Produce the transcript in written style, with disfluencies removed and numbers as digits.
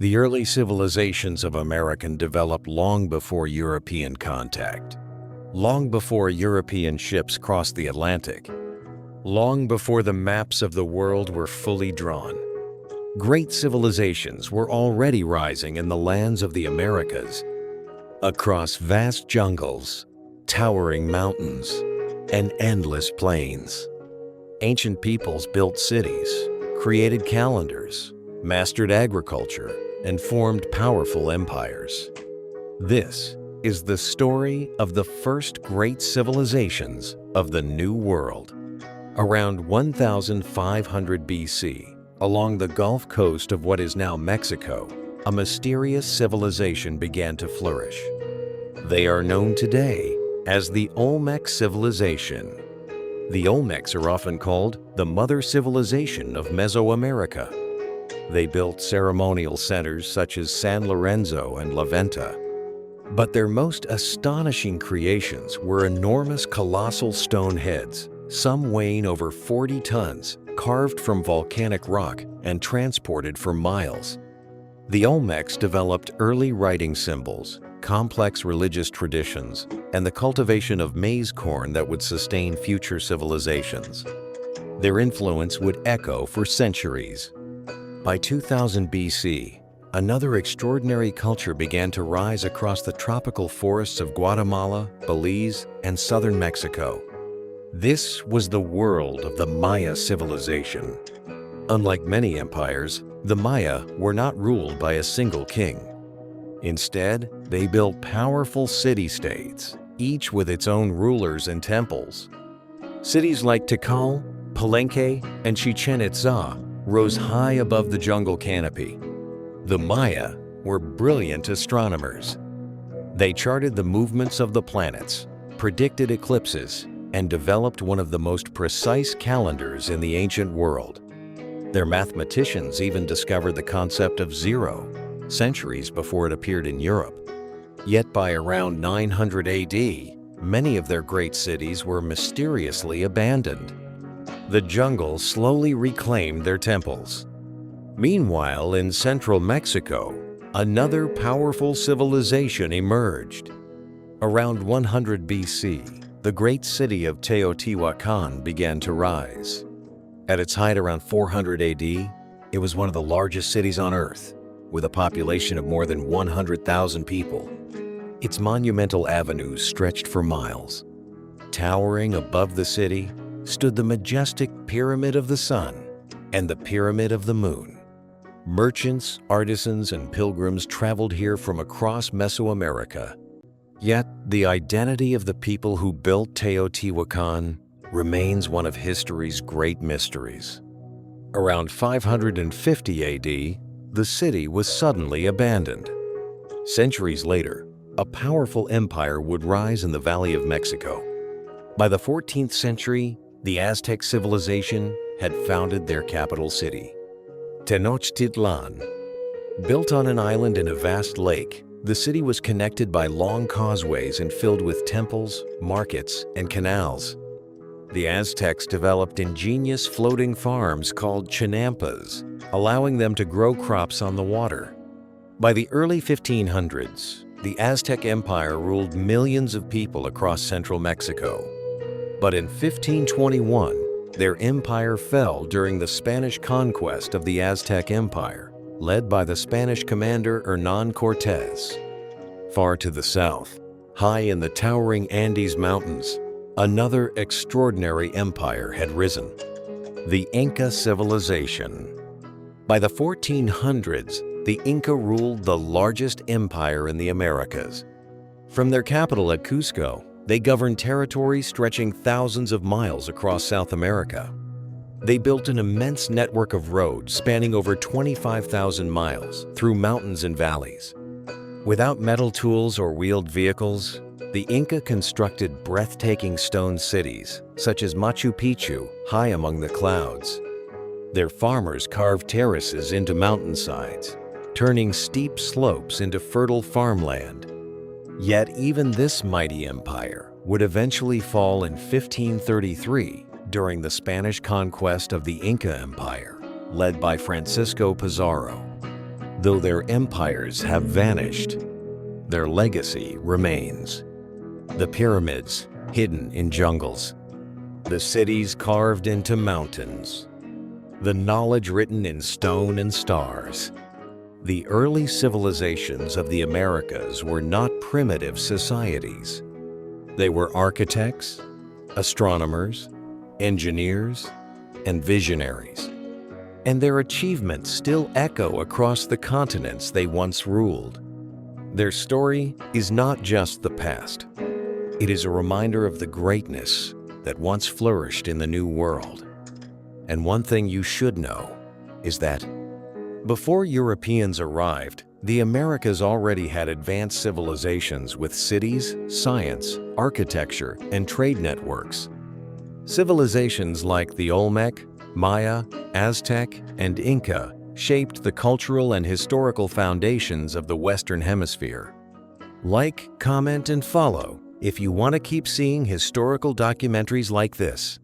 The early civilizations of America developed long before European contact, long before European ships crossed the Atlantic, long before the maps of the world were fully drawn. Great civilizations were already rising in the lands of the Americas, across vast jungles, towering mountains, and endless plains. Ancient peoples built cities, created calendars, mastered agriculture, and formed powerful empires. This is the story of the first great civilizations of the New World. Around 1500 BC, along the Gulf Coast of what is now Mexico, a mysterious civilization began to flourish. They are known today as the Olmec civilization. The Olmecs are often called the mother civilization of Mesoamerica. They built ceremonial centers such as San Lorenzo and La Venta. But their most astonishing creations were enormous colossal stone heads, some weighing over 40 tons, carved from volcanic rock and transported for miles. The Olmecs developed early writing symbols, complex religious traditions, and the cultivation of maize corn that would sustain future civilizations. Their influence would echo for centuries. By 2000 BC, another extraordinary culture began to rise across the tropical forests of Guatemala, Belize, and southern Mexico. This was the world of the Maya civilization. Unlike many empires, the Maya were not ruled by a single king. Instead, they built powerful city-states, each with its own rulers and temples. Cities like Tikal, Palenque, and Chichen Itza rose high above the jungle canopy. The Maya were brilliant astronomers. They charted the movements of the planets, predicted eclipses, and developed one of the most precise calendars in the ancient world. Their mathematicians even discovered the concept of zero, centuries before it appeared in Europe. Yet by around 900 AD, many of their great cities were mysteriously abandoned. The jungle slowly reclaimed their temples. Meanwhile, in central Mexico, another powerful civilization emerged. Around 100 BC, the great city of Teotihuacan began to rise. At its height around 400 AD, it was one of the largest cities on Earth, with a population of more than 100,000 people. Its monumental avenues stretched for miles. Towering above the city stood the majestic Pyramid of the Sun and the Pyramid of the Moon. Merchants, artisans, and pilgrims traveled here from across Mesoamerica. Yet, the identity of the people who built Teotihuacan remains one of history's great mysteries. Around 550 AD, the city was suddenly abandoned. Centuries later, a powerful empire would rise in the Valley of Mexico. By the 14th century, the Aztec civilization had founded their capital city, Tenochtitlan. Built on an island in a vast lake, the city was connected by long causeways and filled with temples, markets, and canals. The Aztecs developed ingenious floating farms called chinampas, allowing them to grow crops on the water. By the early 1500s, the Aztec Empire ruled millions of people across central Mexico. But in 1521, their empire fell during the Spanish conquest of the Aztec Empire, led by the Spanish commander Hernán Cortés. Far to the south, high in the towering Andes Mountains, another extraordinary empire had risen, the Inca civilization. By the 1400s, the Inca ruled the largest empire in the Americas. From their capital at Cusco, they governed territories stretching thousands of miles across South America. They built an immense network of roads spanning over 25,000 miles through mountains and valleys. Without metal tools or wheeled vehicles, the Inca constructed breathtaking stone cities, such as Machu Picchu, high among the clouds. Their farmers carved terraces into mountainsides, turning steep slopes into fertile farmland. Yet even this mighty empire would eventually fall in 1533 during the Spanish conquest of the Inca Empire, led by Francisco Pizarro. Though their empires have vanished, their legacy remains. The pyramids hidden in jungles, the cities carved into mountains, the knowledge written in stone and stars. The early civilizations of the Americas were not primitive societies. They were architects, astronomers, engineers, and visionaries. And their achievements still echo across the continents they once ruled. Their story is not just the past. It is a reminder of the greatness that once flourished in the New World. And one thing you should know is that before Europeans arrived, the Americas already had advanced civilizations with cities, science, architecture, and trade networks. Civilizations like the Olmec, Maya, Aztec, and Inca shaped the cultural and historical foundations of the Western Hemisphere. Like, comment, and follow if you want to keep seeing historical documentaries like this.